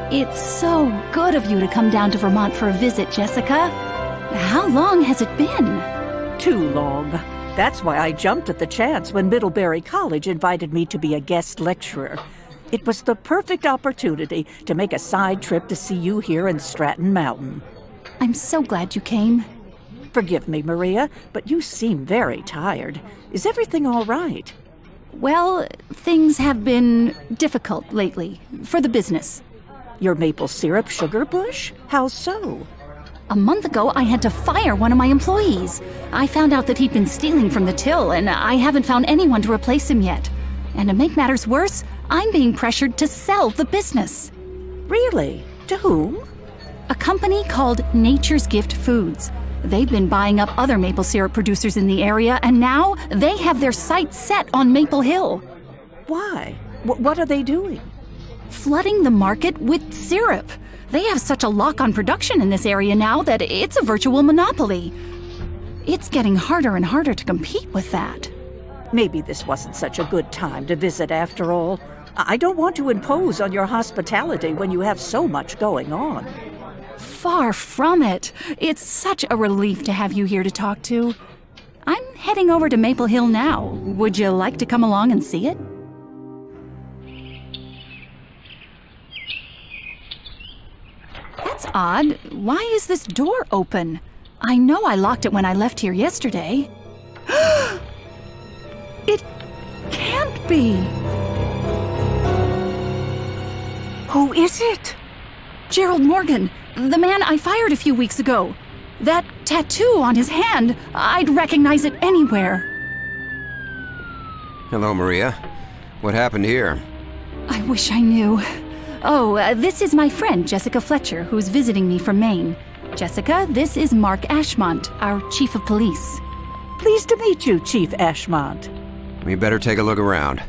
It's so good of you to come down to Vermont for a visit, Jessica. How long has it been? Too long. That's why I jumped at the chance when Middlebury College invited me to be a guest lecturer. It was the perfect opportunity to make a side trip to see you here in Stratton Mountain. I'm so glad you came. Forgive me, Maria, but you seem very tired. Is everything all right? Well, things have been difficult lately, for the business. Your maple syrup sugar bush? How so? A month ago, I had to fire one of my employees. I found out that he'd been stealing from the till, and I haven't found anyone to replace him yet. And to make matters worse, I'm being pressured to sell the business. Really? To whom? A company called Nature's Gift Foods. They've been buying up other maple syrup producers in the area, and now they have their sights set on Maple Hill. Why? What are they doing? Flooding the market with syrup. They have such a lock on production in this area now that it's a virtual monopoly. It's getting harder and harder to compete with that. Maybe this wasn't such a good time to visit after all. I don't want to impose on your hospitality when you have so much going on. Far from it. It's such a relief to have you here to talk to. I'm heading over to Maple Hill now. Would you like to come along and see it? That's odd. Why is this door open? I know I locked it when I left here yesterday. It can't be. Who is it? Gerald Morgan, the man I fired a few weeks ago. That tattoo on his hand, I'd recognize it anywhere. Hello, Maria. What happened here? I wish I knew. Oh, this is my friend, Jessica Fletcher, who's visiting me from Maine. Jessica, this is Mark Ashmont, our chief of police. Pleased to meet you, Chief Ashmont. We better take a look around.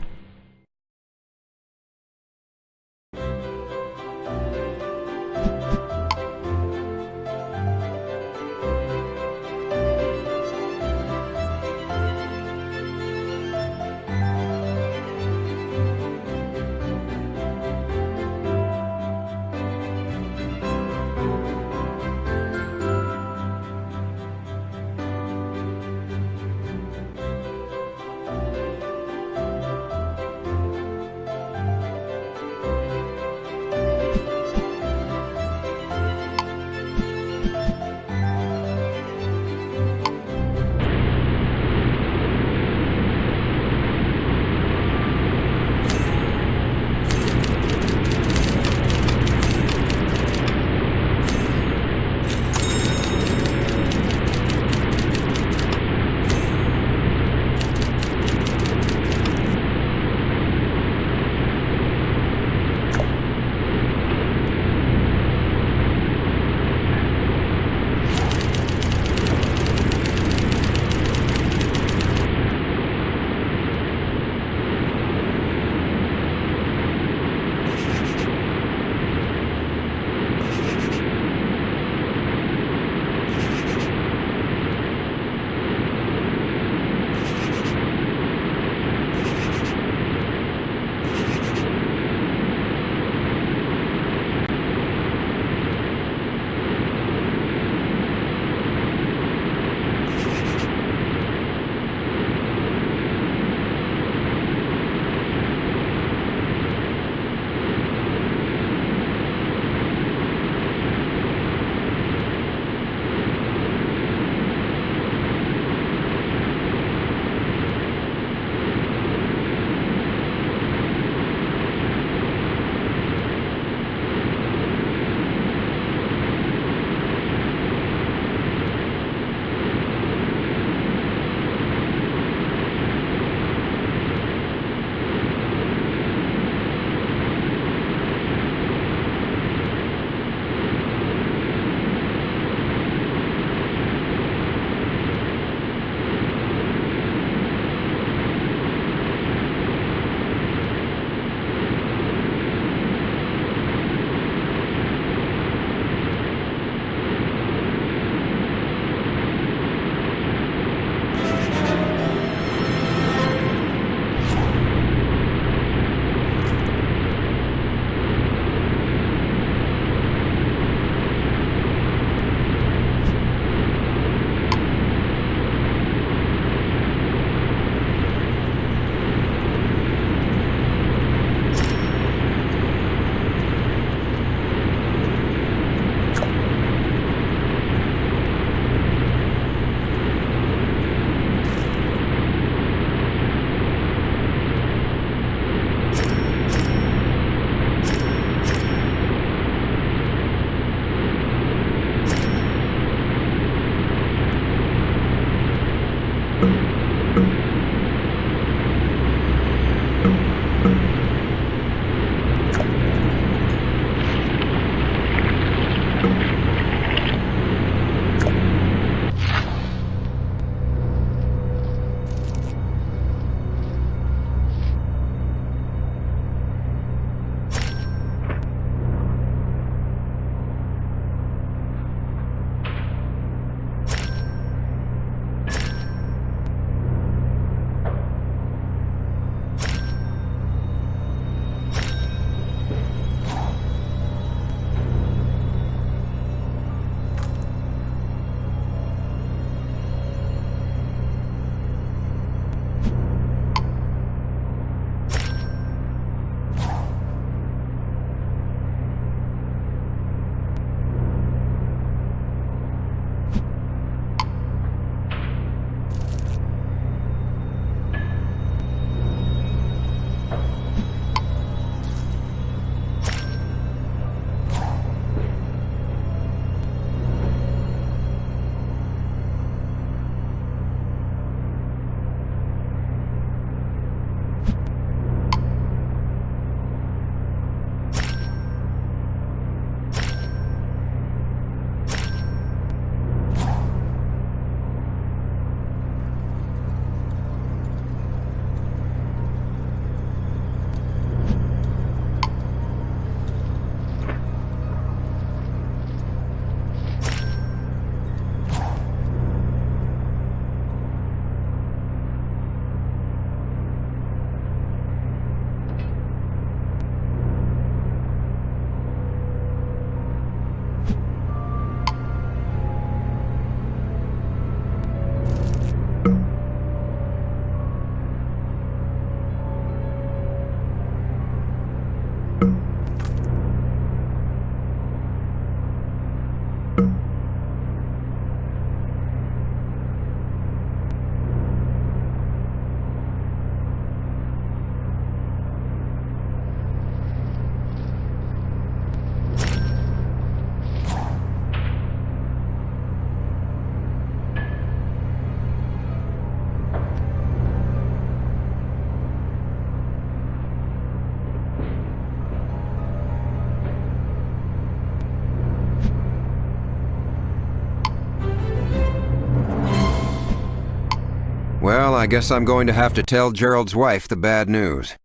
Well, I guess I'm going to have to tell Gerald's wife the bad news.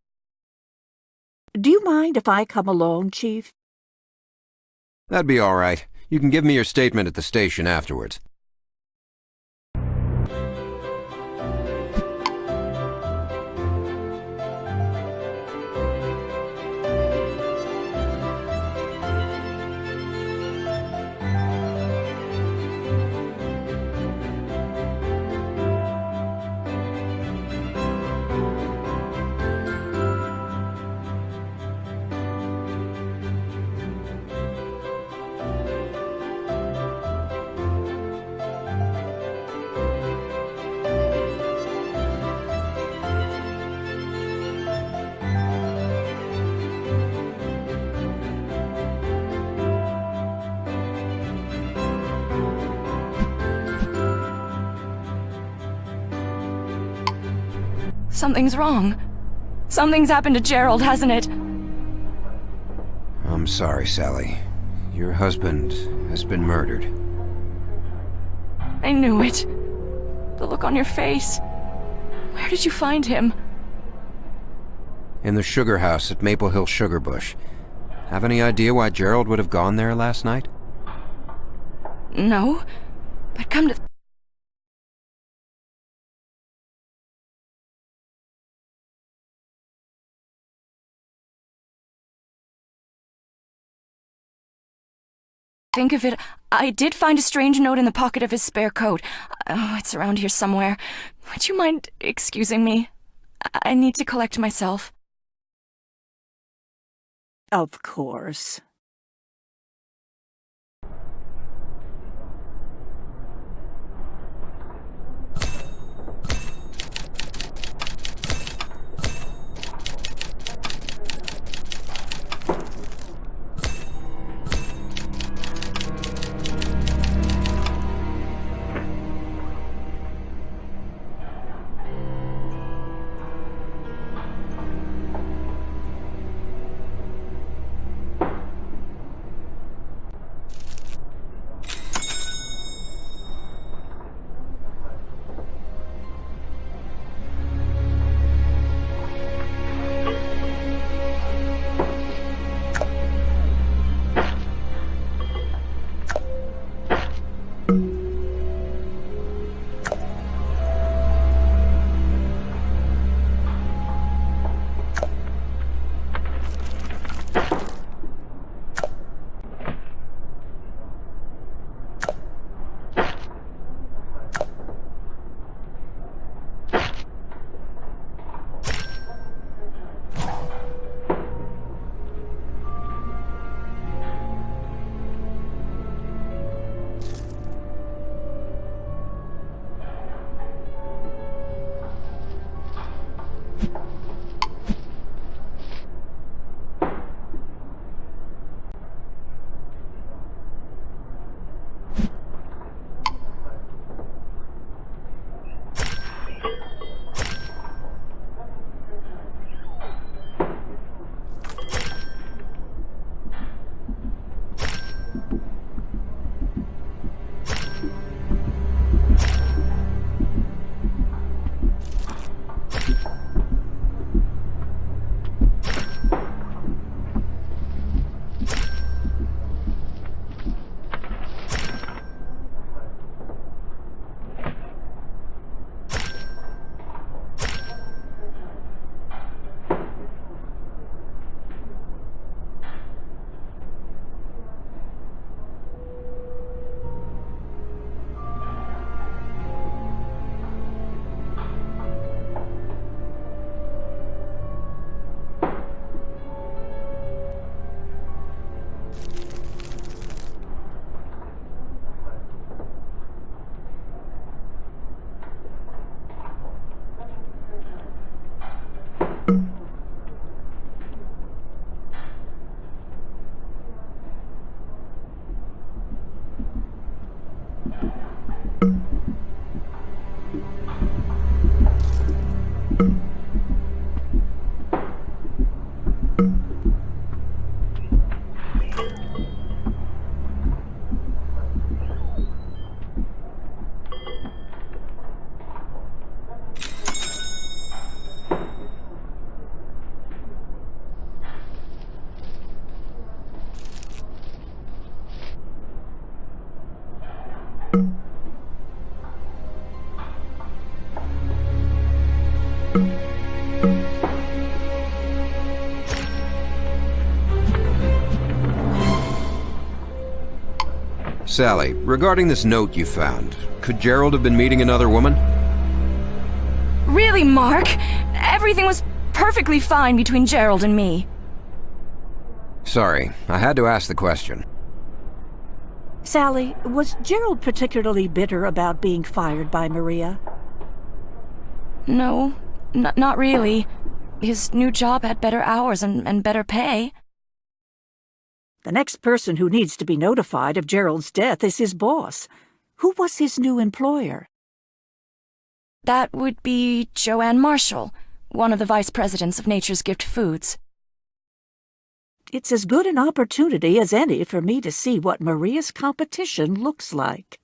Do you mind if I come along, Chief? That'd be all right. You can give me your statement at the station afterwards. Something's wrong. Something's happened to Gerald, hasn't it? I'm sorry, Sally. Your husband has been murdered. I knew it. The look on your face. Where did you find him? In the sugar house at Maple Hill Sugar Bush. Have any idea why Gerald would have gone there last night? No, but come to... think of it, I did find a strange note in the pocket of his spare coat. Oh, it's around here somewhere. Would you mind excusing me? I need to collect myself. Of course. Sally, regarding this note you found, could Gerald have been meeting another woman? Really, Mark? Everything was perfectly fine between Gerald and me. Sorry, I had to ask the question. Sally, was Gerald particularly bitter about being fired by Maria? No, not really. His new job had better hours and better pay. The next person who needs to be notified of Gerald's death is his boss. Who was his new employer? That would be Joanne Marshall, one of the vice presidents of Nature's Gift Foods. It's as good an opportunity as any for me to see what Maria's competition looks like.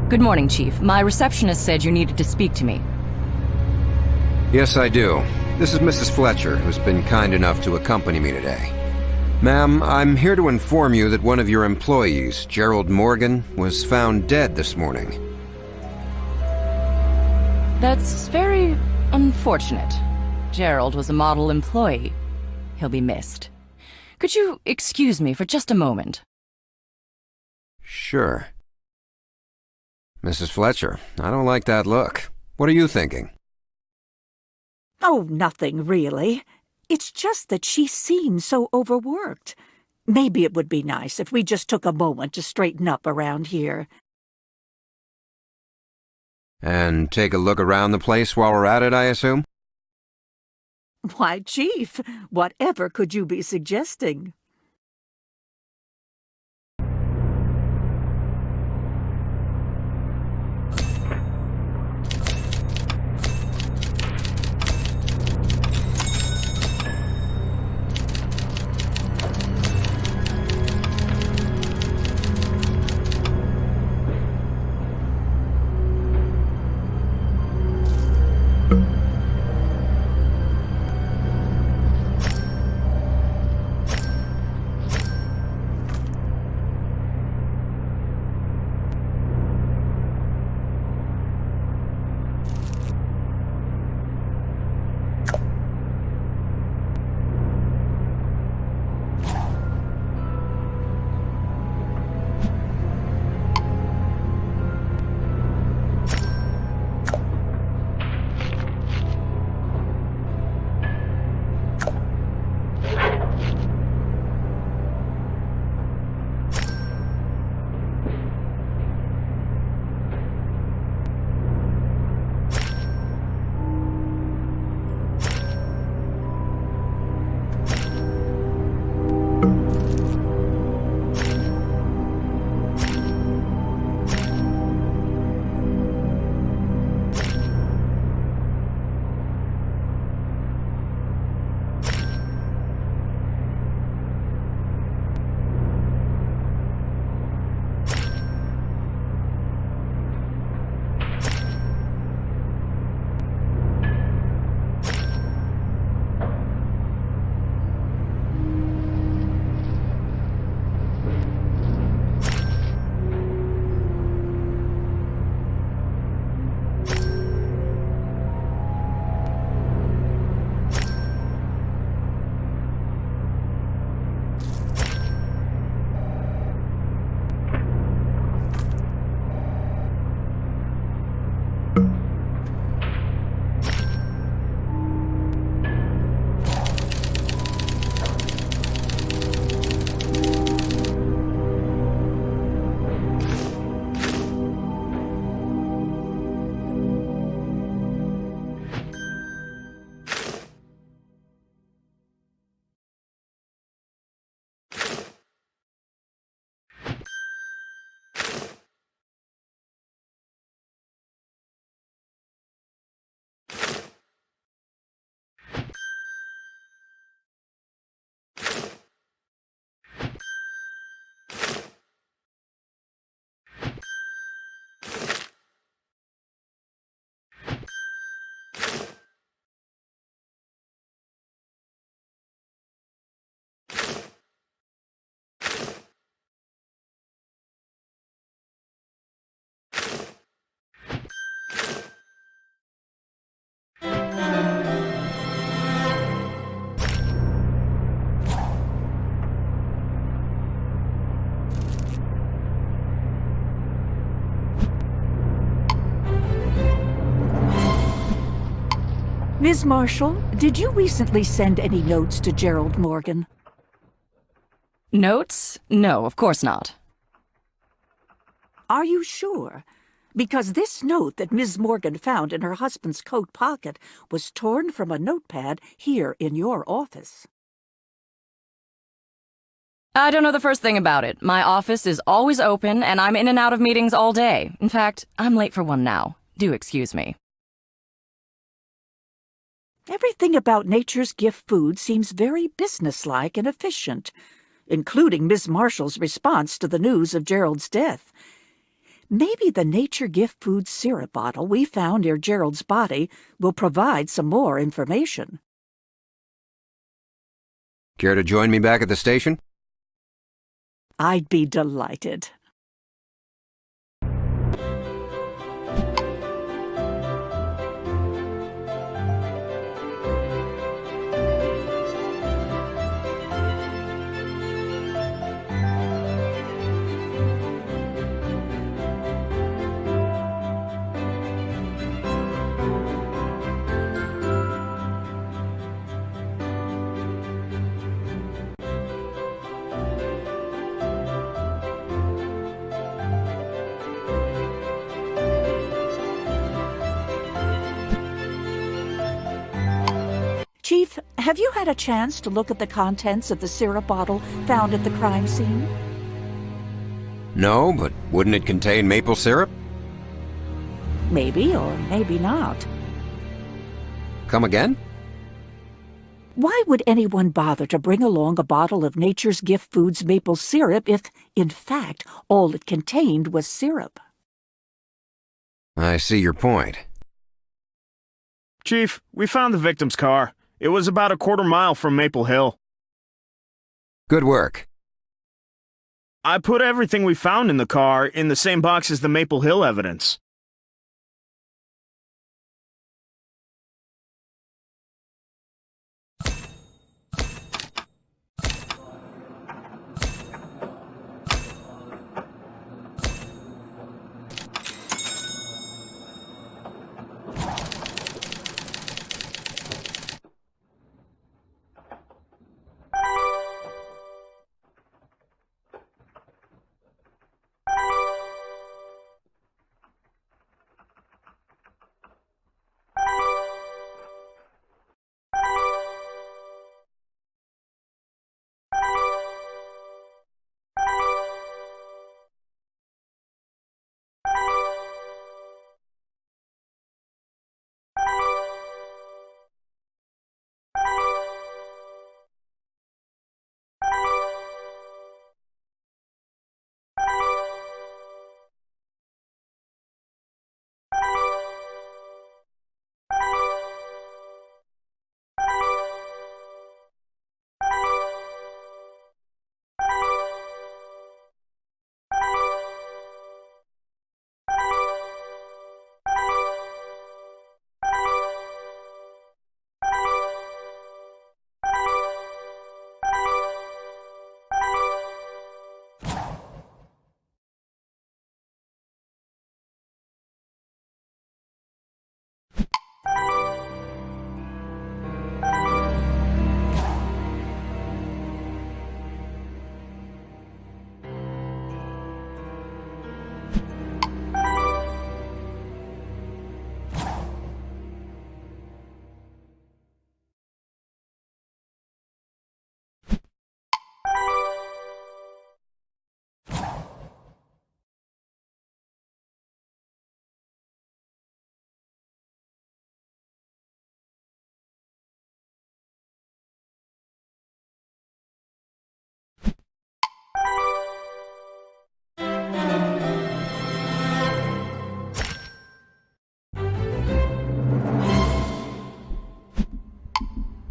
Good morning, Chief. My receptionist said you needed to speak to me. Yes, I do. This is Mrs. Fletcher, who's been kind enough to accompany me today. Ma'am, I'm here to inform you that one of your employees, Gerald Morgan, was found dead this morning. That's very unfortunate. Gerald was a model employee. He'll be missed. Could you excuse me for just a moment? Sure. Mrs. Fletcher, I don't like that look. What are you thinking? Oh, nothing really. It's just that she seems so overworked. Maybe it would be nice if we just took a moment to straighten up around here. And take a look around the place while we're at it, I assume? Why, Chief, whatever could you be suggesting? Ms. Marshall, did you recently send any notes to Gerald Morgan? Notes? No, of course not. Are you sure? Because this note that Ms. Morgan found in her husband's coat pocket was torn from a notepad here in your office. I don't know the first thing about it. My office is always open, and I'm in and out of meetings all day. In fact, I'm late for one now. Do excuse me. Everything about Nature's Gift Food seems very businesslike and efficient, including Miss Marshall's response to the news of Gerald's death. Maybe the Nature Gift Food syrup bottle we found near Gerald's body will provide some more information. Care to join me back at the station? I'd be delighted. Chief, have you had a chance to look at the contents of the syrup bottle found at the crime scene? No, but wouldn't it contain maple syrup? Maybe or maybe not. Come again? Why would anyone bother to bring along a bottle of Nature's Gift Foods maple syrup if, in fact, all it contained was syrup? I see your point. Chief, we found the victim's car. It was about a quarter-mile from Maple Hill. Good work. I put everything we found in the car in the same box as the Maple Hill evidence.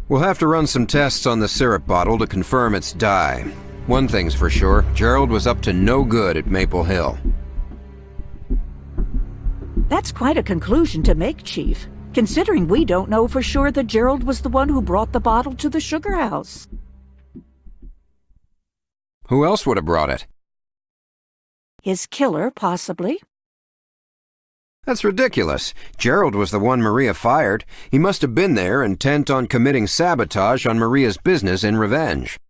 We'll have to run some tests on the syrup bottle to confirm its dye. One thing's for sure, Gerald was up to no good at Maple Hill. That's quite a conclusion to make, Chief, considering we don't know for sure that Gerald was the one who brought the bottle to the sugar house. Who else would have brought it? His killer, possibly. That's ridiculous. Gerald was the one Maria fired. He must have been there, intent on committing sabotage on Maria's business in revenge.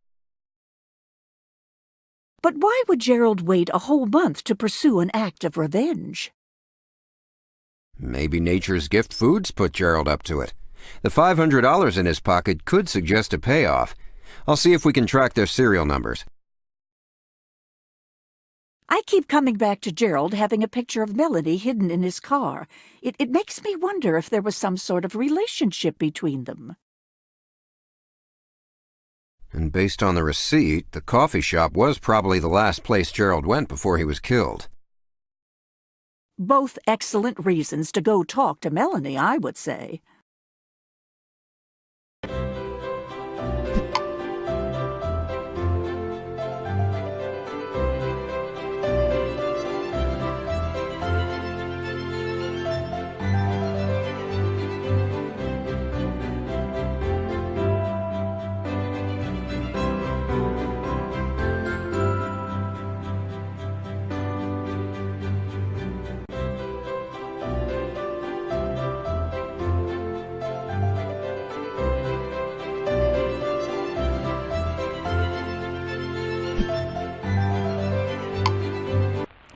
But why would Gerald wait a whole month to pursue an act of revenge? Maybe Nature's Gift Foods put Gerald up to it. The $500 in his pocket could suggest a payoff. I'll see if we can track their serial numbers. I keep coming back to Gerald having a picture of Melanie hidden in his car. It makes me wonder if there was some sort of relationship between them. And based on the receipt, the coffee shop was probably the last place Gerald went before he was killed. Both excellent reasons to go talk to Melanie, I would say.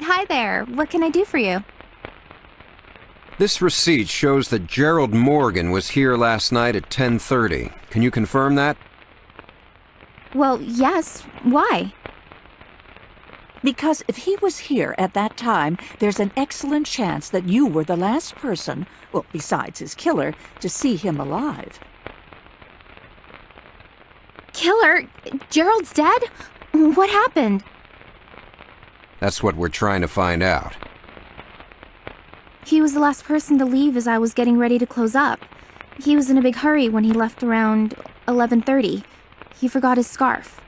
Hi there. What can I do for you? This receipt shows that Gerald Morgan was here last night at 10:30. Can you confirm that? Well, yes. Why? Because if he was here at that time, there's an excellent chance that you were the last person, well, besides his killer, to see him alive. Killer? Gerald's dead? What happened? That's what we're trying to find out. He was the last person to leave as I was getting ready to close up. He was in a big hurry when he left around 11:30. He forgot his scarf.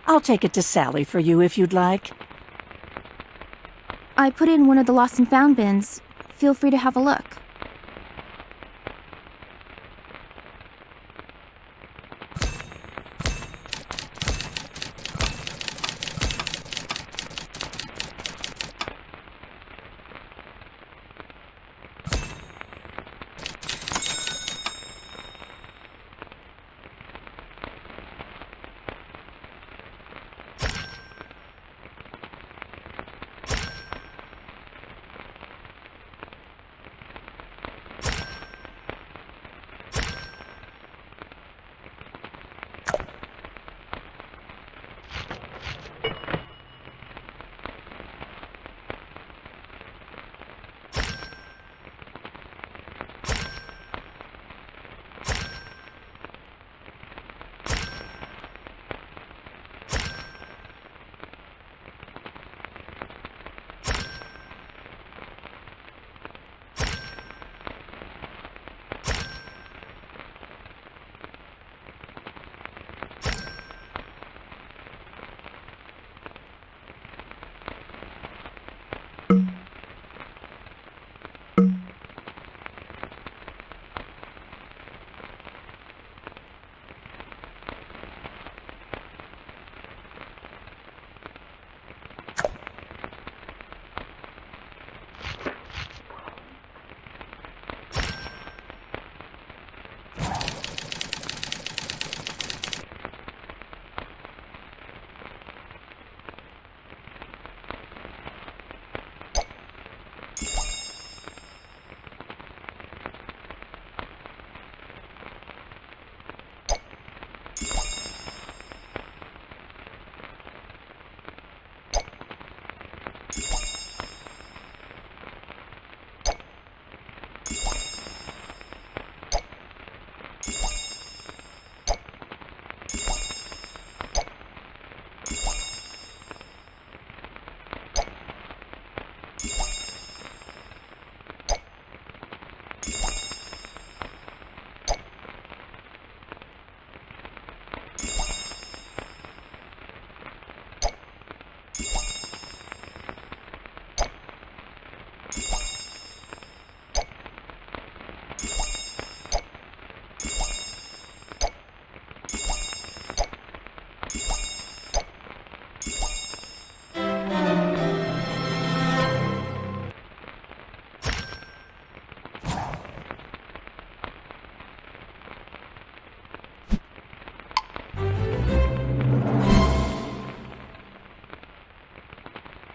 I'll take it to Sally for you if you'd like. I put it in one of the lost and found bins. Feel free to have a look.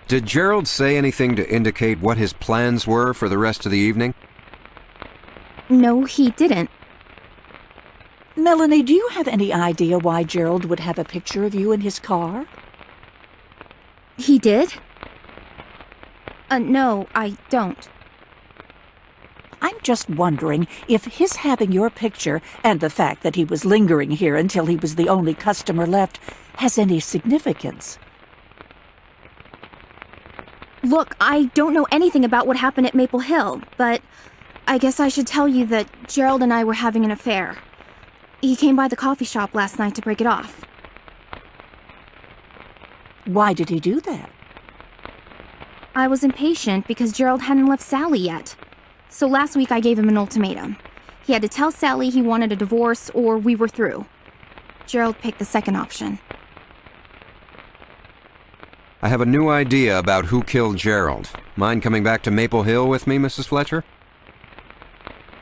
Did Gerald say anything to indicate what his plans were for the rest of the evening? No, he didn't. Melanie, do you have any idea why Gerald would have a picture of you in his car? He did? No, I don't. I'm just wondering if his having your picture and the fact that he was lingering here until he was the only customer left has any significance. Look, I don't know anything about what happened at Maple Hill, but I guess I should tell you that Gerald and I were having an affair. He came by the coffee shop last night to break it off. Why did he do that? I was impatient because Gerald hadn't left Sally yet. So last week I gave him an ultimatum. He had to tell Sally he wanted a divorce or we were through. Gerald picked the second option. I have a new idea about who killed Gerald. Mind coming back to Maple Hill with me, Mrs. Fletcher?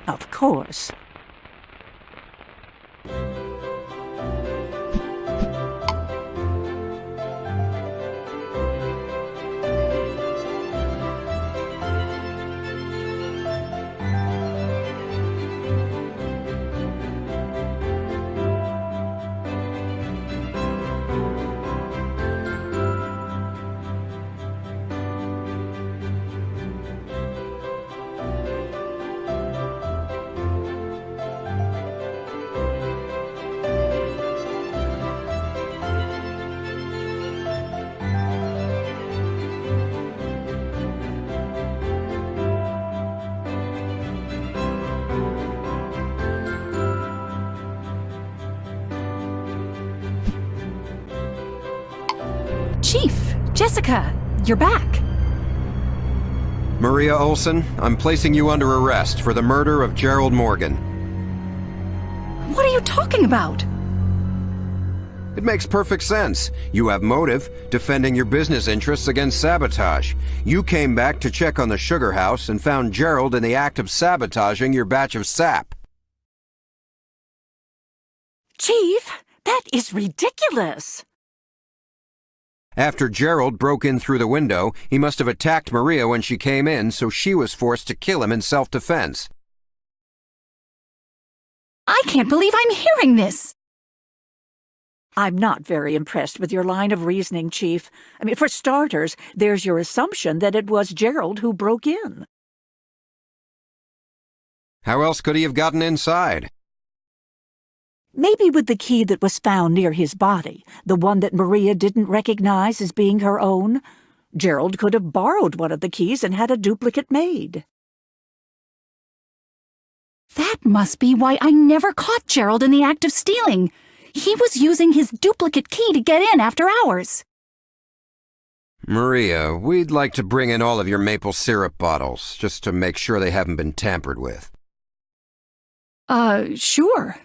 Of course. Chief, Jessica, you're back. Maria Olson, I'm placing you under arrest for the murder of Gerald Morgan. What are you talking about? It makes perfect sense. You have motive, defending your business interests against sabotage. You came back to check on the sugar house and found Gerald in the act of sabotaging your batch of sap. Chief, that is ridiculous. After Gerald broke in through the window, he must have attacked Maria when she came in, so she was forced to kill him in self-defense. I can't believe I'm hearing this. I'm not very impressed with your line of reasoning, Chief. I mean, for starters, there's your assumption that it was Gerald who broke in. How else could he have gotten inside? Maybe with the key that was found near his body, the one that Maria didn't recognize as being her own. Gerald could have borrowed one of the keys and had a duplicate made. That must be why I never caught Gerald in the act of stealing. He was using his duplicate key to get in after hours. Maria, we'd like to bring in all of your maple syrup bottles, just to make sure they haven't been tampered with. Sure.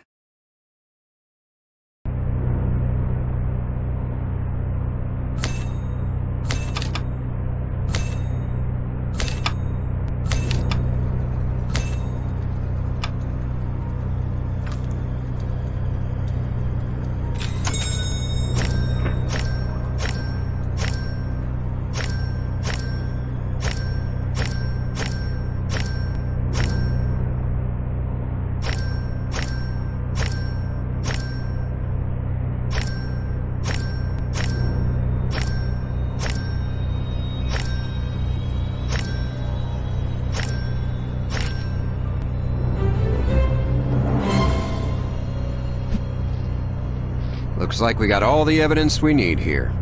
Looks like we got all the evidence we need here.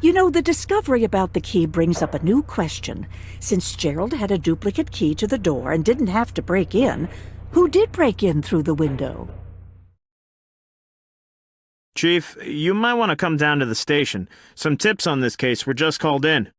You know, the discovery about the key brings up a new question. Since Gerald had a duplicate key to the door and didn't have to break in, who did break in through the window? Chief, you might want to come down to the station. Some tips on this case were just called in.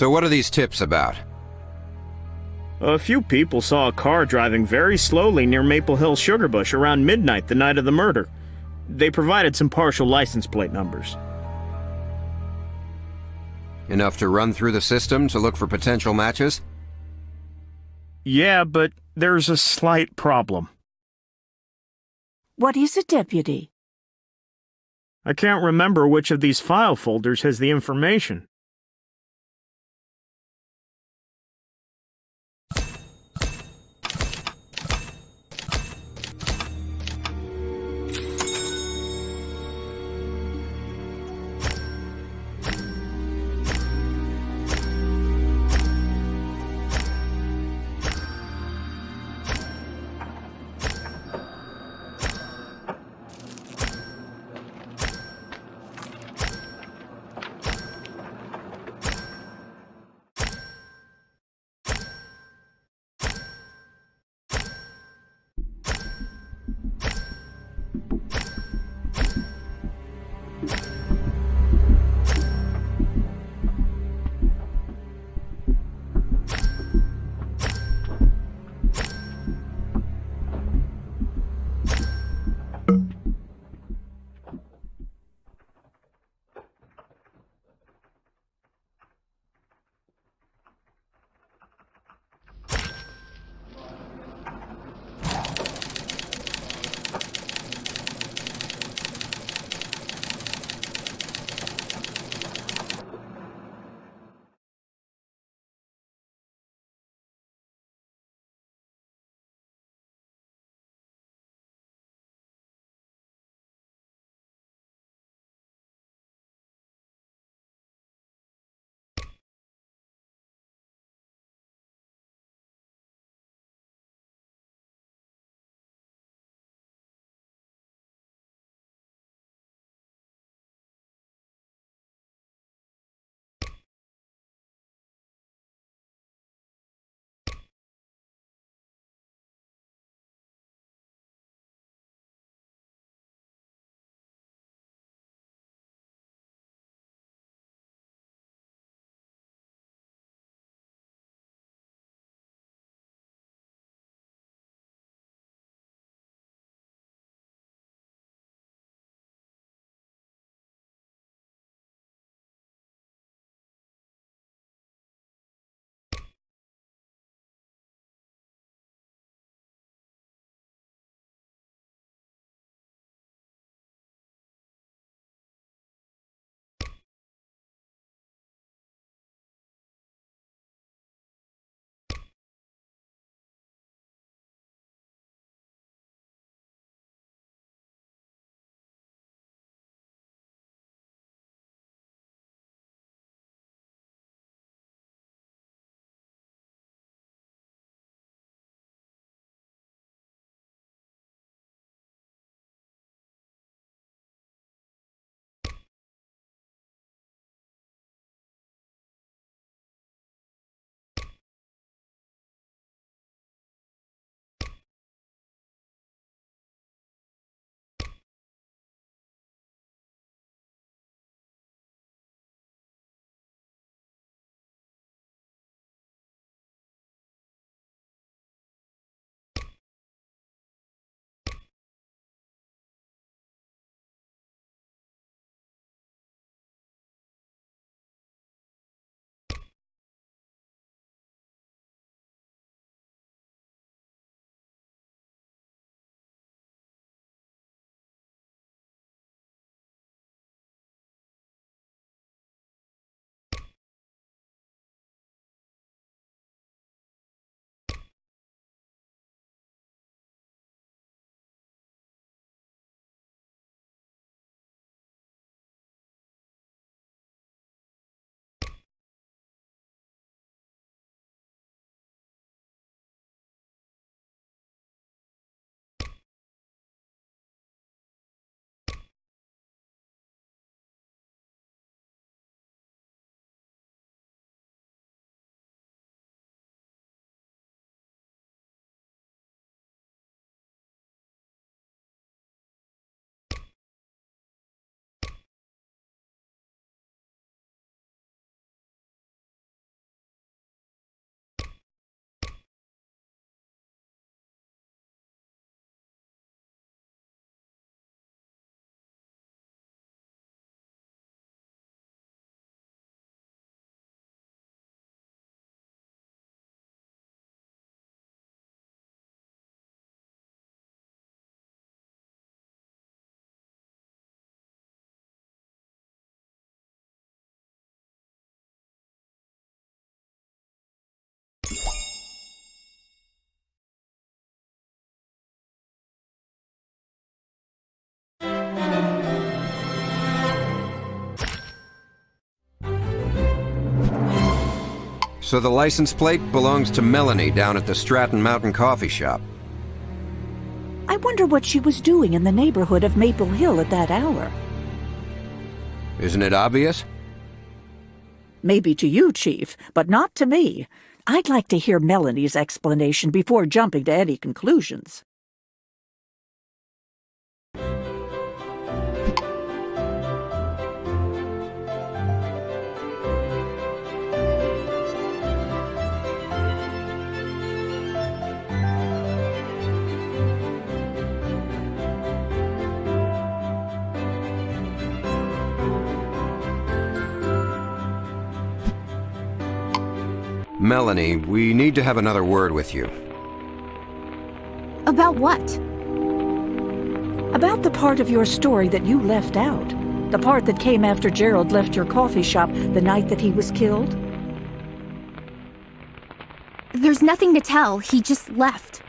So what are these tips about? A few people saw a car driving very slowly near Maple Hill Sugarbush around midnight the night of the murder. They provided some partial license plate numbers. Enough to run through the system to look for potential matches? Yeah, but there's a slight problem. What is it, Deputy? I can't remember which of these file folders has the information. So the license plate belongs to Melanie down at the Stratton Mountain Coffee Shop. I wonder what she was doing in the neighborhood of Maple Hill at that hour. Isn't it obvious? Maybe to you, Chief, but not to me. I'd like to hear Melanie's explanation before jumping to any conclusions. Melanie, we need to have another word with you. About what? About the part of your story that you left out. The part that came after Gerald left your coffee shop the night that he was killed. There's nothing to tell. He just left.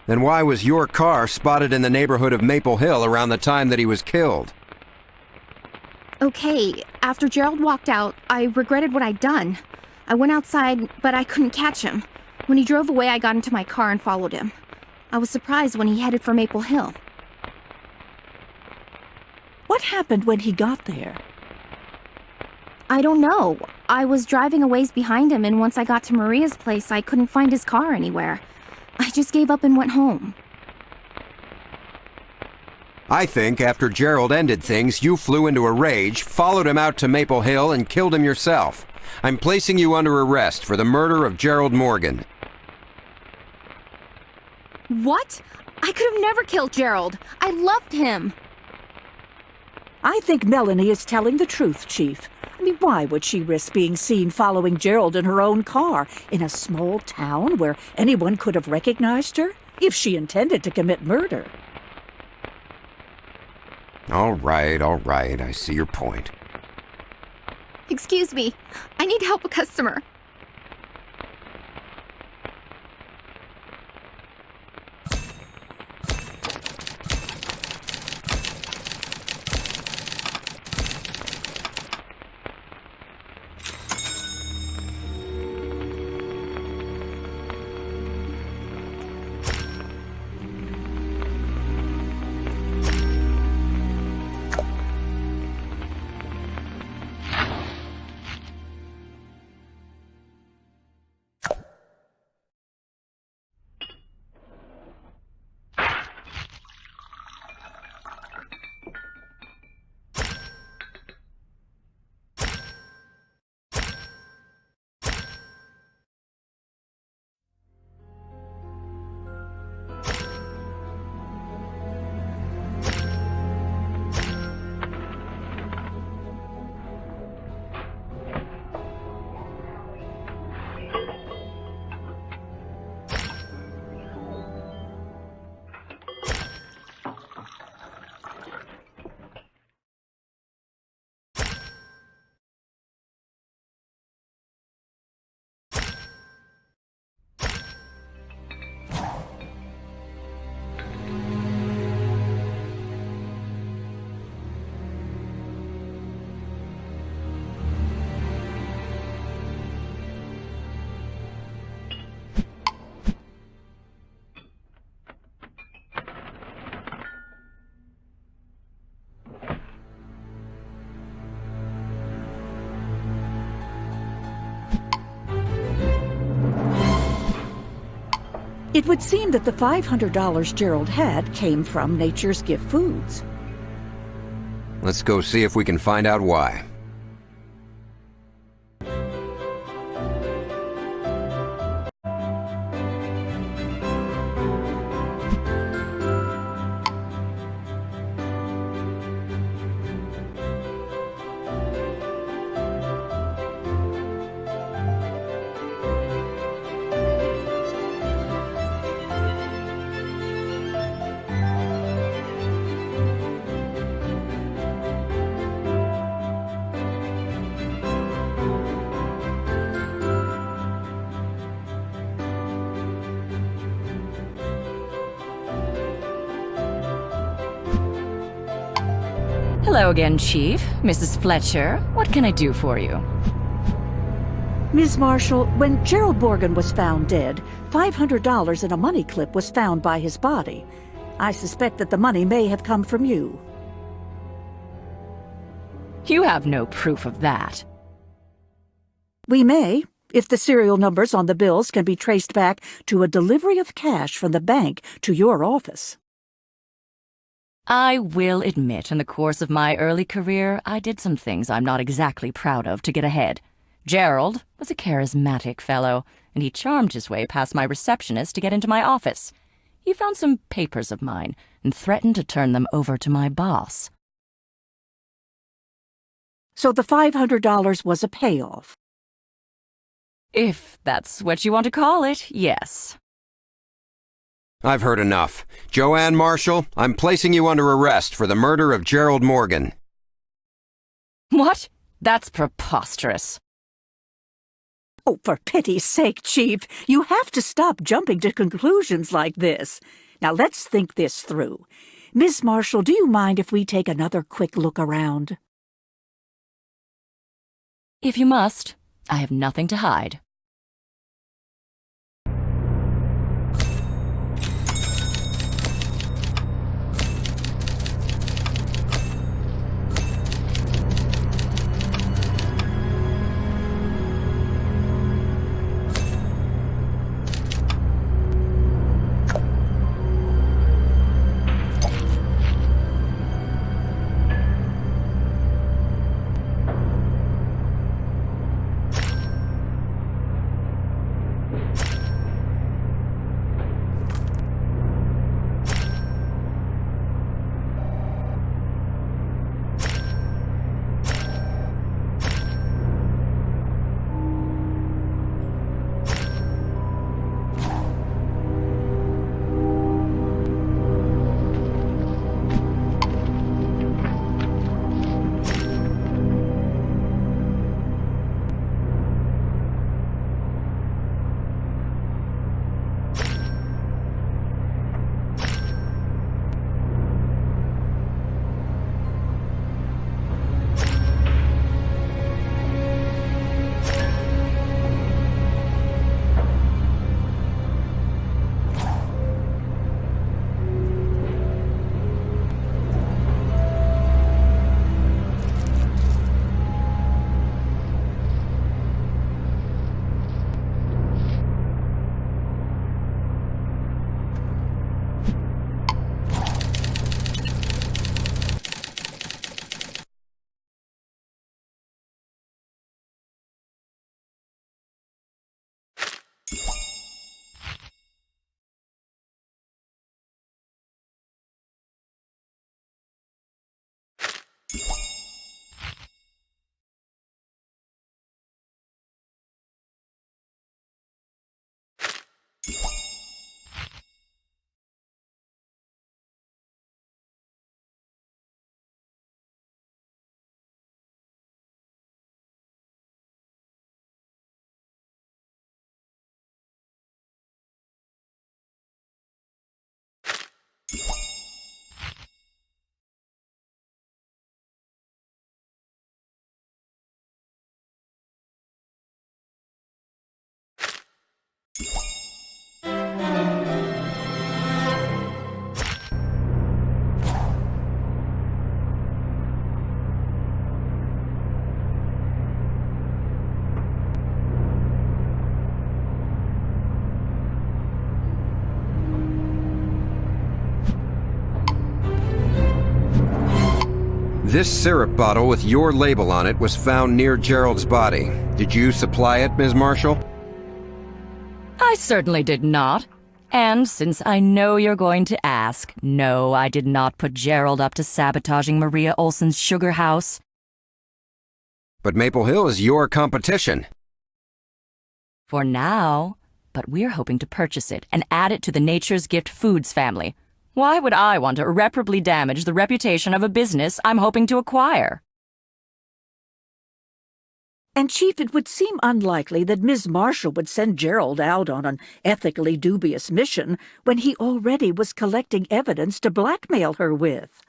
Then why was your car spotted in the neighborhood of Maple Hill around the time that he was killed? Okay, after Gerald walked out, I regretted what I'd done. I went outside, but I couldn't catch him. When he drove away, I got into my car and followed him. I was surprised when he headed for Maple Hill. What happened when he got there? I don't know. I was driving a ways behind him, and once I got to Maria's place, I couldn't find his car anywhere. I just gave up and went home. I think after Gerald ended things, you flew into a rage, followed him out to Maple Hill, and killed him yourself. I'm placing you under arrest for the murder of Gerald Morgan. What? I could have never killed Gerald. I loved him. I think Melanie is telling the truth, Chief. I mean, why would she risk being seen following Gerald in her own car in a small town where anyone could have recognized her if she intended to commit murder? All right, I see your point. Excuse me. I need to help a customer. It would seem that the $500 Gerald had came from Nature's Gift Foods. Let's go see if we can find out why. Hello again, Chief. Mrs. Fletcher, what can I do for you? Ms. Marshall, when Gerald Morgan was found dead, $500 in a money clip was found by his body. I suspect that the money may have come from you. You have no proof of that. We may, if the serial numbers on the bills can be traced back to a delivery of cash from the bank to your office. I will admit, in the course of my early career, I did some things I'm not exactly proud of to get ahead. Gerald was a charismatic fellow, and he charmed his way past my receptionist to get into my office. He found some papers of mine and threatened to turn them over to my boss. So the $500 was a payoff. If that's what you want to call it, yes. I've heard enough. Joanne Marshall, I'm placing you under arrest for the murder of Gerald Morgan. What? That's preposterous. Oh, for pity's sake, Chief, you have to stop jumping to conclusions like this. Now let's think this through. Miss Marshall, do you mind if we take another quick look around? If you must, I have nothing to hide. This syrup bottle with your label on it was found near Gerald's body. Did you supply it, Ms. Marshall? I certainly did not. And since I know you're going to ask, no, I did not put Gerald up to sabotaging Maria Olsen's sugar house. But Maple Hill is your competition. For now, but we're hoping to purchase it and add it to the Nature's Gift Foods family. Why would I want to irreparably damage the reputation of a business I'm hoping to acquire? And Chief, it would seem unlikely that Ms. Marshall would send Gerald out on an ethically dubious mission when he already was collecting evidence to blackmail her with.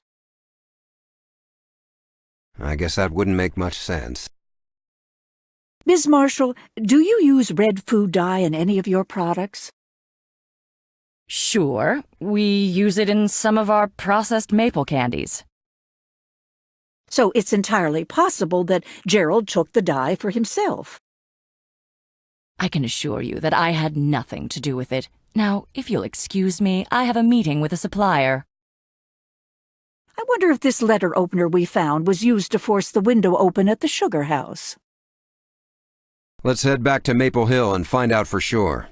I guess that wouldn't make much sense. Ms. Marshall, do you use red food dye in any of your products? Sure, we use it in some of our processed maple candies. So it's entirely possible that Gerald took the dye for himself. I can assure you that I had nothing to do with it. Now, if you'll excuse me, I have a meeting with a supplier. I wonder if this letter opener we found was used to force the window open at the sugar house. Let's head back to Maple Hill and find out for sure.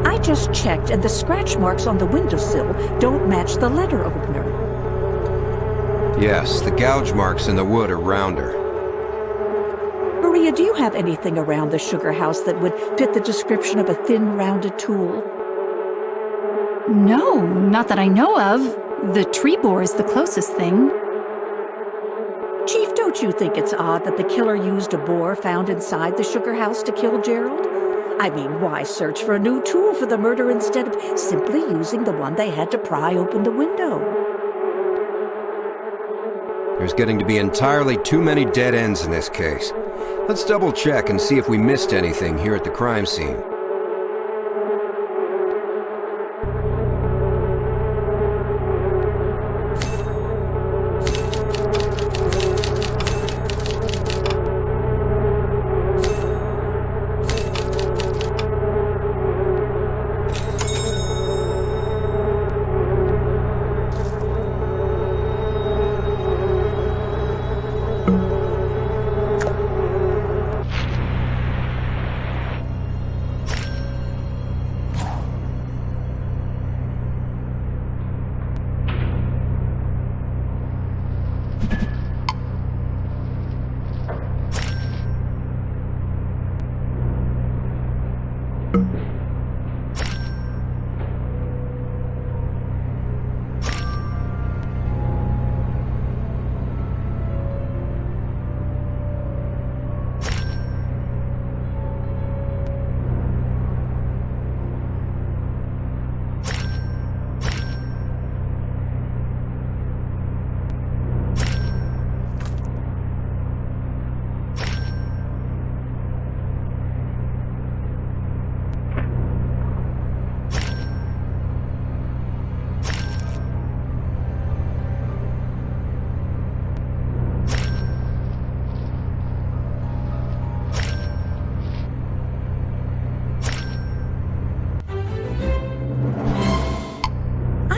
I just checked, and the scratch marks on the windowsill don't match the letter opener. Yes, the gouge marks in the wood are rounder. Maria, do you have anything around the sugar house that would fit the description of a thin, rounded tool? No, not that I know of. The tree borer is the closest thing. Chief, don't you think it's odd that the killer used a boar found inside the sugar house to kill Gerald? I mean, why search for a new tool for the murder instead of simply using the one they had to pry open the window? There's getting to be entirely too many dead ends in this case. Let's double check and see if we missed anything here at the crime scene.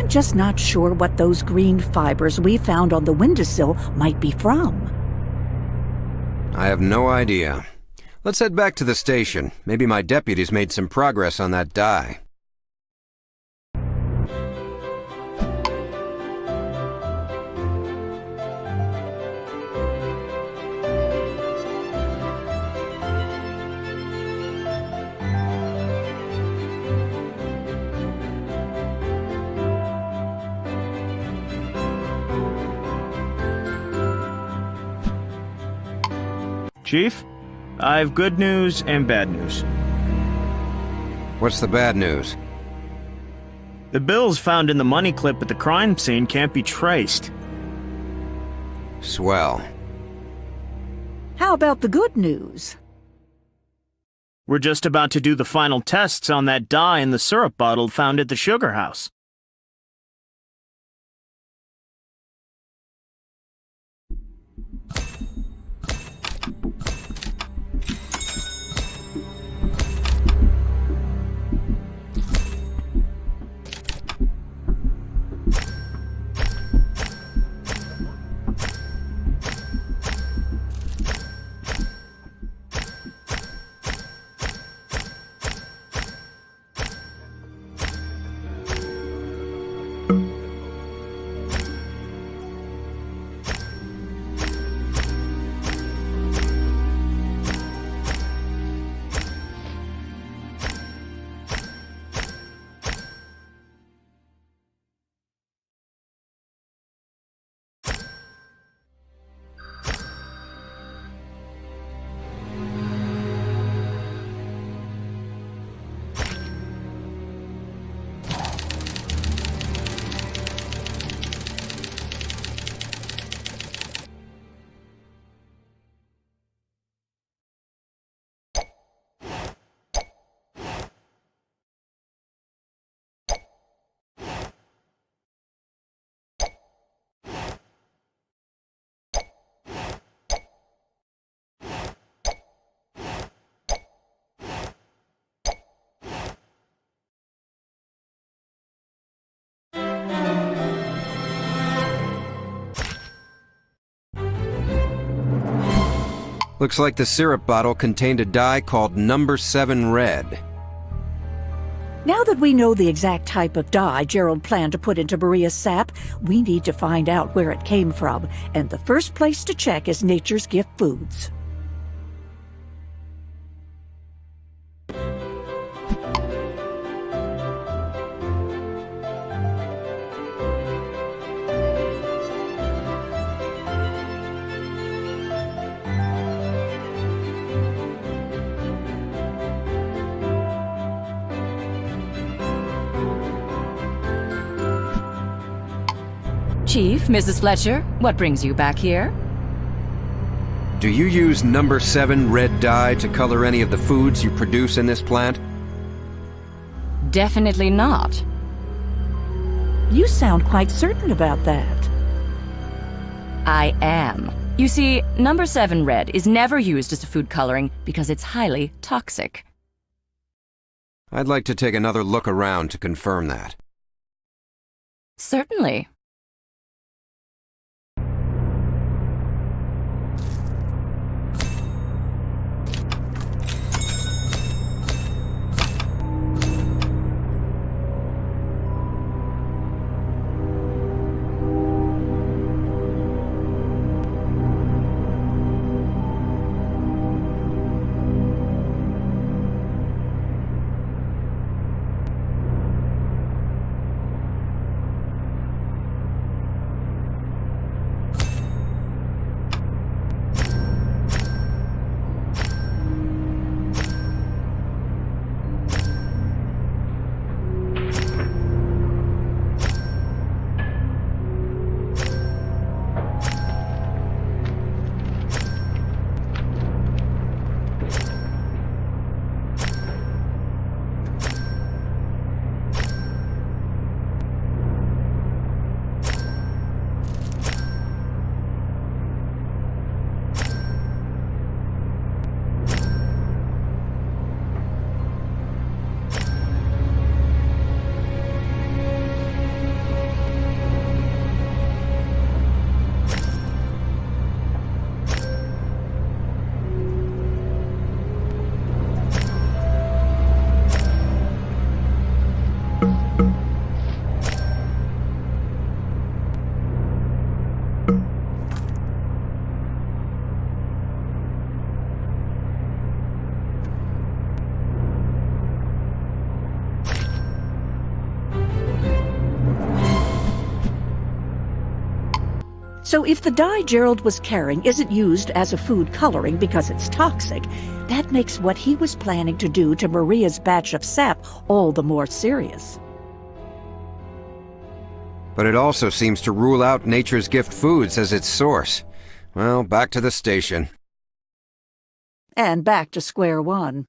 Just not sure what those green fibers we found on the windowsill might be from. I have no idea. Let's head back to the station. Maybe my deputies made some progress on that dye. Chief, I've good news and bad news. What's the bad news? The bills found in the money clip at the crime scene can't be traced. Swell. How about the good news? We're just about to do the final tests on that dye in the syrup bottle found at the sugar house. Looks like the syrup bottle contained a dye called number 7 red. Now that we know the exact type of dye Gerald planned to put into Maria's sap, we need to find out where it came from, and the first place to check is Nature's Gift Foods. Chief, Mrs. Fletcher, what brings you back here? Do you use number 7 red dye to color any of the foods you produce in this plant? Definitely not. You sound quite certain about that. I am. You see, number 7 red is never used as a food coloring because it's highly toxic. I'd like to take another look around to confirm that. Certainly. So if the dye Gerald was carrying isn't used as a food coloring because it's toxic, that makes what he was planning to do to Maria's batch of sap all the more serious. But it also seems to rule out Nature's Gift Foods as its source. Well, back to the station. And back to square one.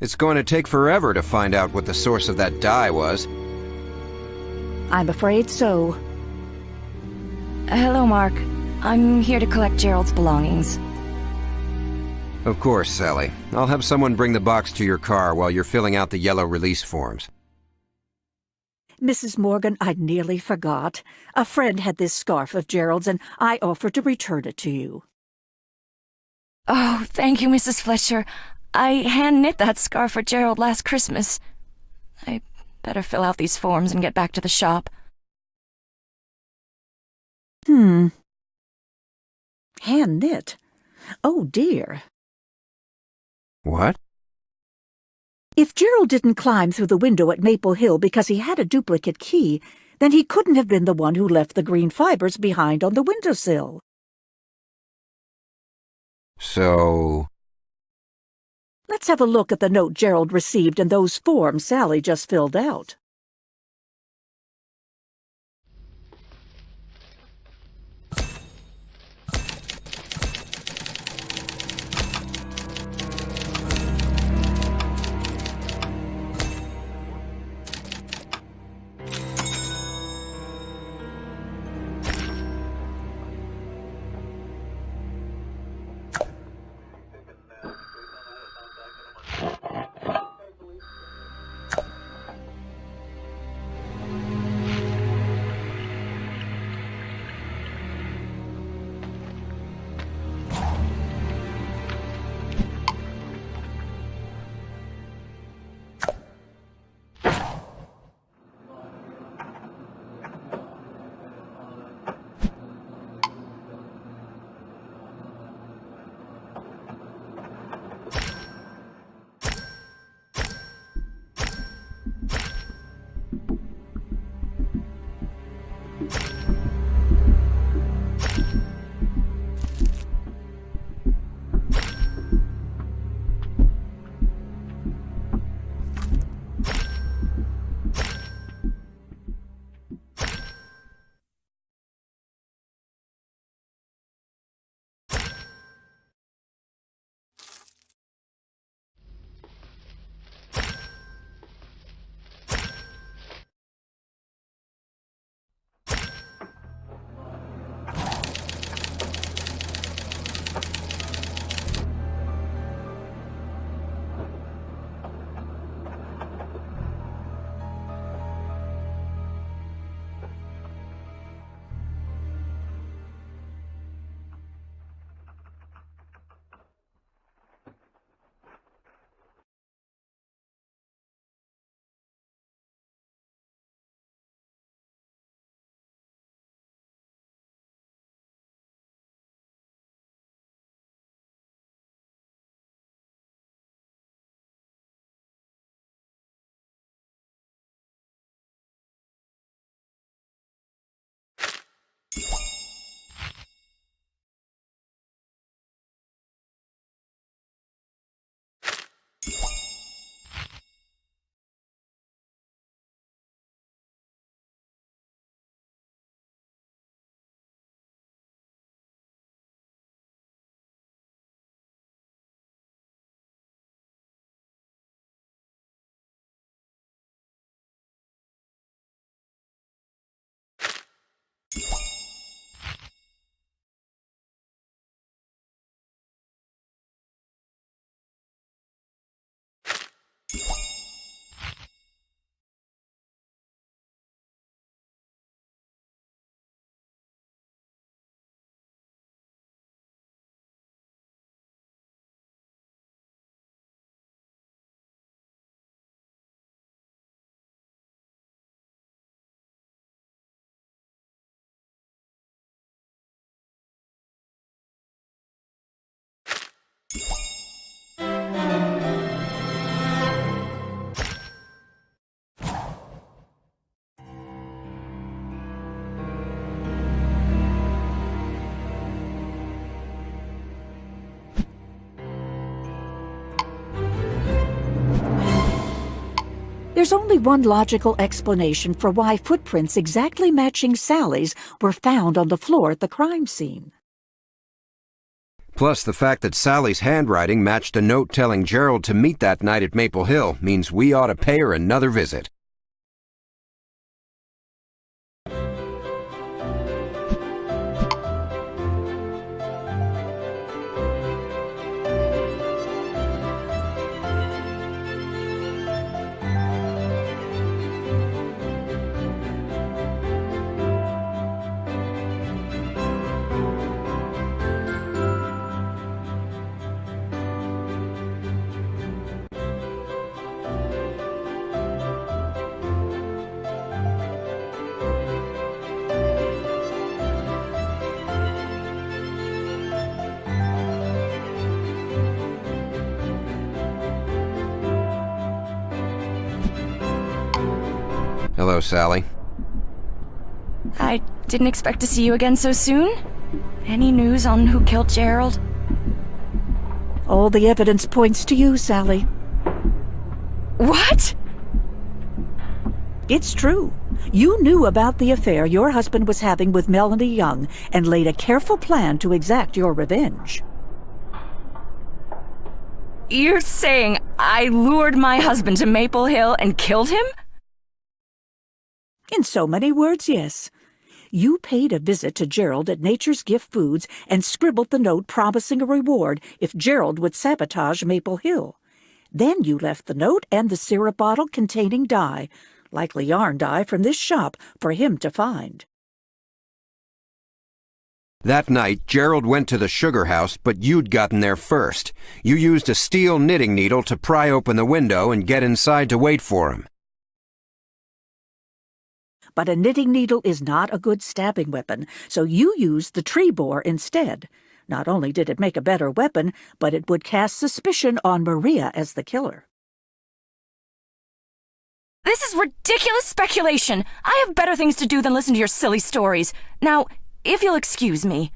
It's going to take forever to find out what the source of that dye was. I'm afraid so. Hello, Mark. I'm here to collect Gerald's belongings. Of course, Sally. I'll have someone bring the box to your car while you're filling out the yellow release forms. Mrs. Morgan, I nearly forgot. A friend had this scarf of Gerald's, and I offered to return it to you. Oh, thank you, Mrs. Fletcher. I hand-knit that scarf for Gerald last Christmas. I better fill out these forms and get back to the shop. Hand-knit? Oh, dear. What? If Gerald didn't climb through the window at Maple Hill because he had a duplicate key, then he couldn't have been the one who left the green fibers behind on the windowsill. So... Let's have a look at the note Gerald received and those forms Sally just filled out. There's only one logical explanation for why footprints exactly matching Sally's were found on the floor at the crime scene. Plus, the fact that Sally's handwriting matched a note telling Gerald to meet that night at Maple Hill means we ought to pay her another visit. Hello, Sally. I didn't expect to see you again so soon. Any news on who killed Gerald? All the evidence points to you, Sally. What? It's true. You knew about the affair your husband was having with Melanie Young and laid a careful plan to exact your revenge. You're saying I lured my husband to Maple Hill and killed him? In so many words, yes. You paid a visit to Gerald at Nature's Gift Foods and scribbled the note promising a reward if Gerald would sabotage Maple Hill. Then you left the note and the syrup bottle containing dye, likely yarn dye from this shop, for him to find. That night, Gerald went to the sugar house, but you'd gotten there first. You used a steel knitting needle to pry open the window and get inside to wait for him. But a knitting needle is not a good stabbing weapon, so you used the tree boar instead. Not only did it make a better weapon, but it would cast suspicion on Maria as the killer. This is ridiculous speculation. I have better things to do than listen to your silly stories. Now, if you'll excuse me.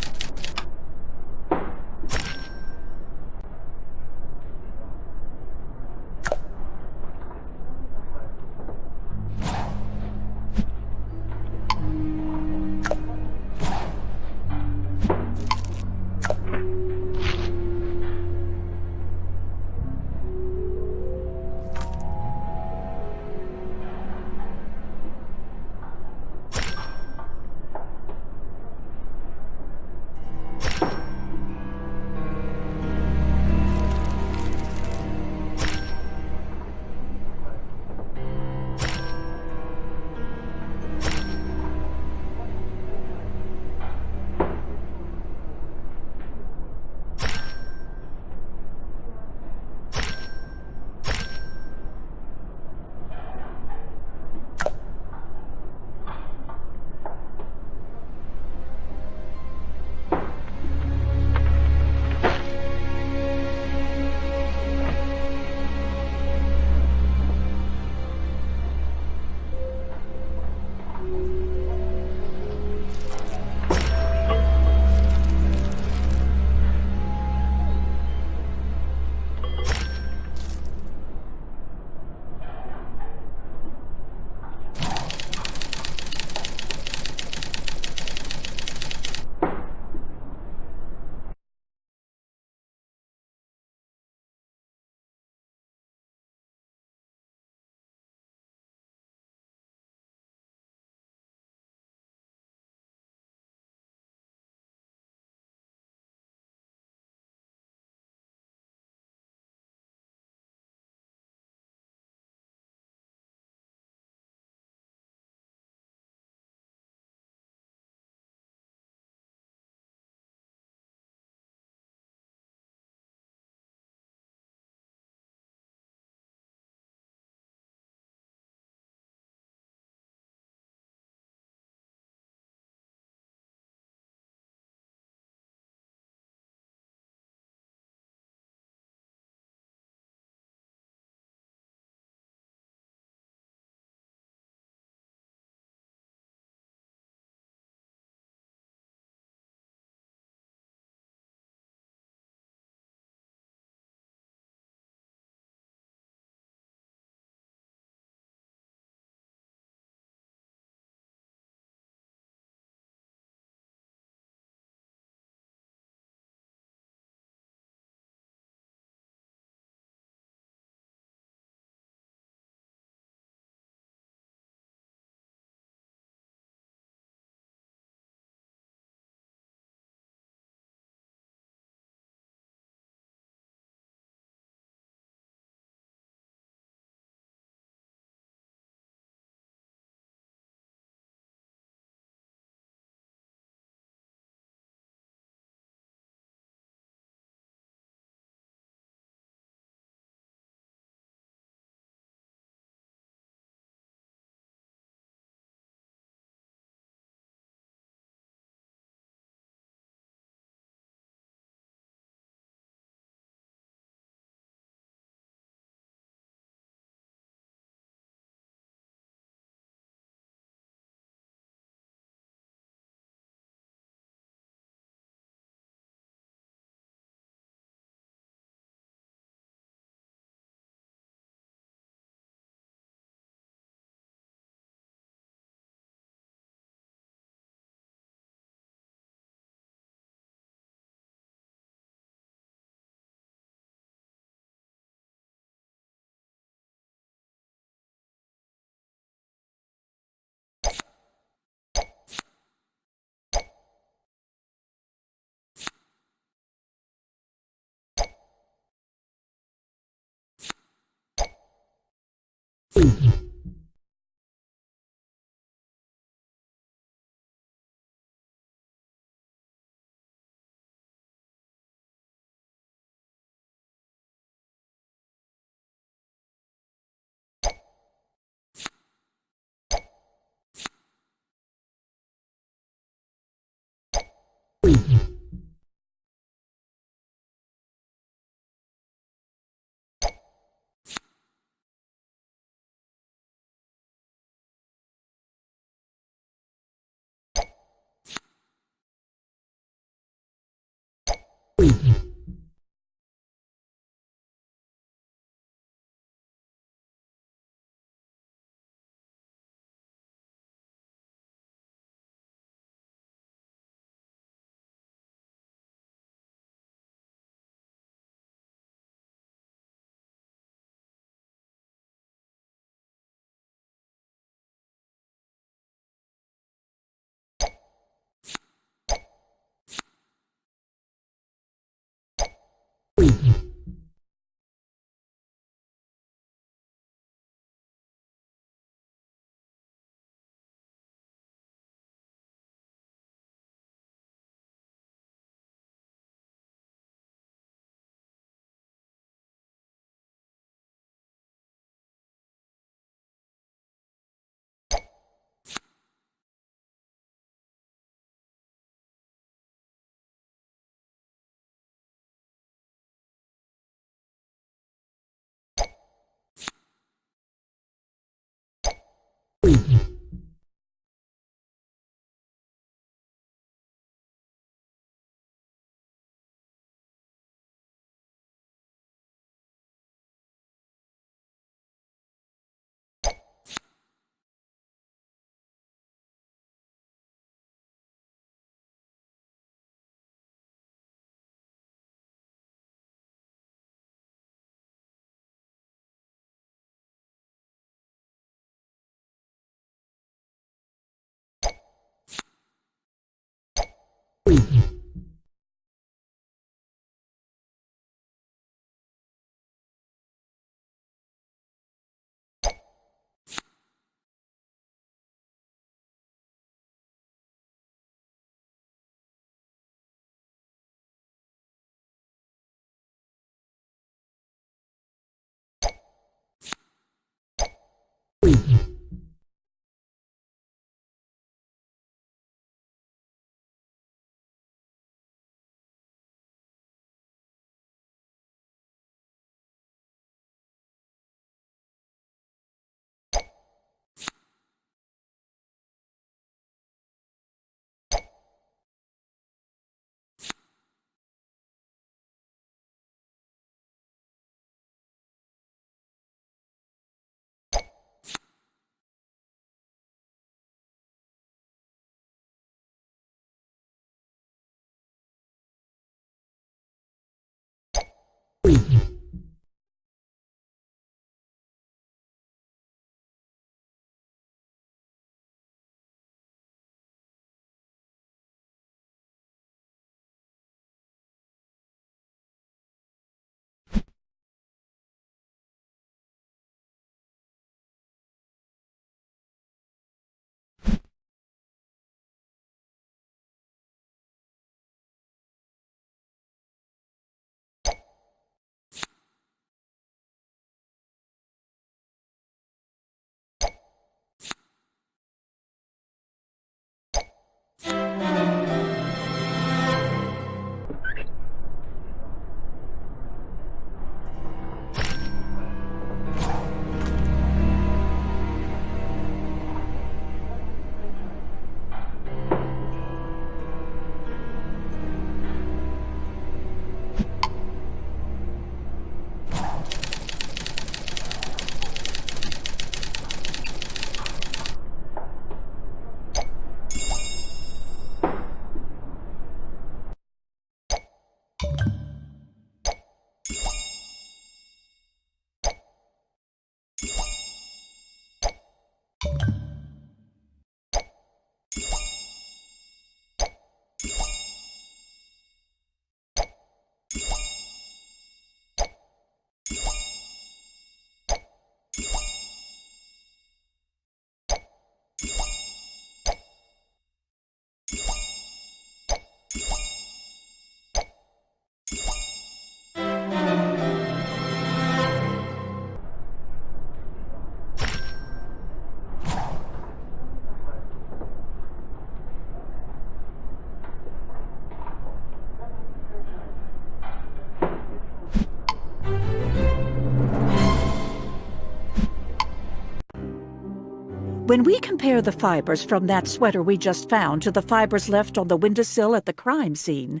When we compare the fibers from that sweater we just found to the fibers left on the windowsill at the crime scene,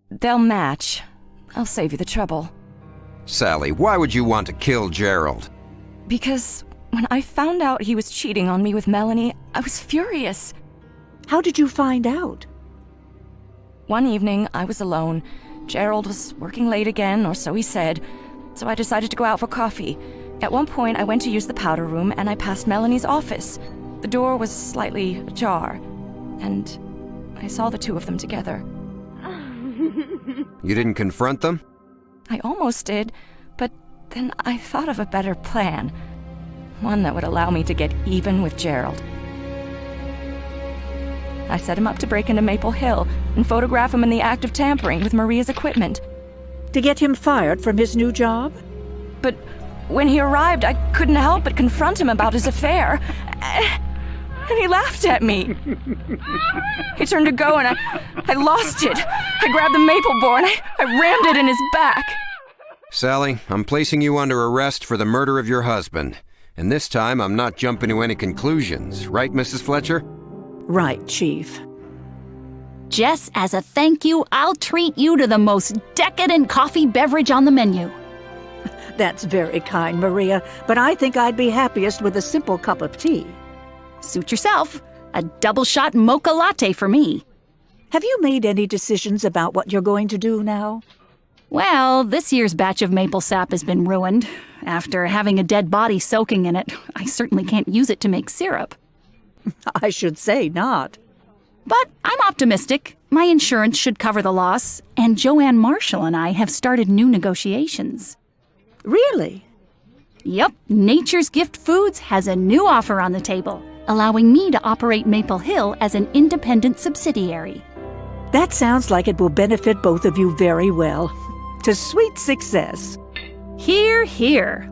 They'll match. I'll save you the trouble. Sally, why would you want to kill Gerald? Because when I found out he was cheating on me with Melanie, I was furious. how did you find out? One evening, I was alone. Gerald was working late again, or so he said, so I decided to go out for coffee. At one point, I went to use the powder room, and I passed Melanie's office. The door was slightly ajar, and I saw the two of them together. You didn't confront them? I almost did, but then I thought of a better plan. One that would allow me to get even with Gerald. I set him up to break into Maple Hill and photograph him in the act of tampering with Maria's equipment. To get him fired from his new job? But when he arrived, I couldn't help but confront him about his affair. And he laughed at me. He turned to go and I lost it. I grabbed the maple board and I rammed it in his back. Sally, I'm placing you under arrest for the murder of your husband. And this time, I'm not jumping to any conclusions. Right, Mrs. Fletcher? Right, Chief. Jess, as a thank you, I'll treat you to the most decadent coffee beverage on the menu. That's very kind, Maria, but I think I'd be happiest with a simple cup of tea. Suit yourself. A double-shot mocha latte for me. Have you made any decisions about what you're going to do now? Well, this year's batch of maple sap has been ruined. After having a dead body soaking in it, I certainly can't use it to make syrup. I should say not. But I'm optimistic. My insurance should cover the loss, and Joanne Marshall and I have started new negotiations. Really? Yep, Nature's Gift Foods has a new offer on the table, allowing me to operate Maple Hill as an independent subsidiary. That sounds like it will benefit both of you very well. To sweet success. Hear, hear.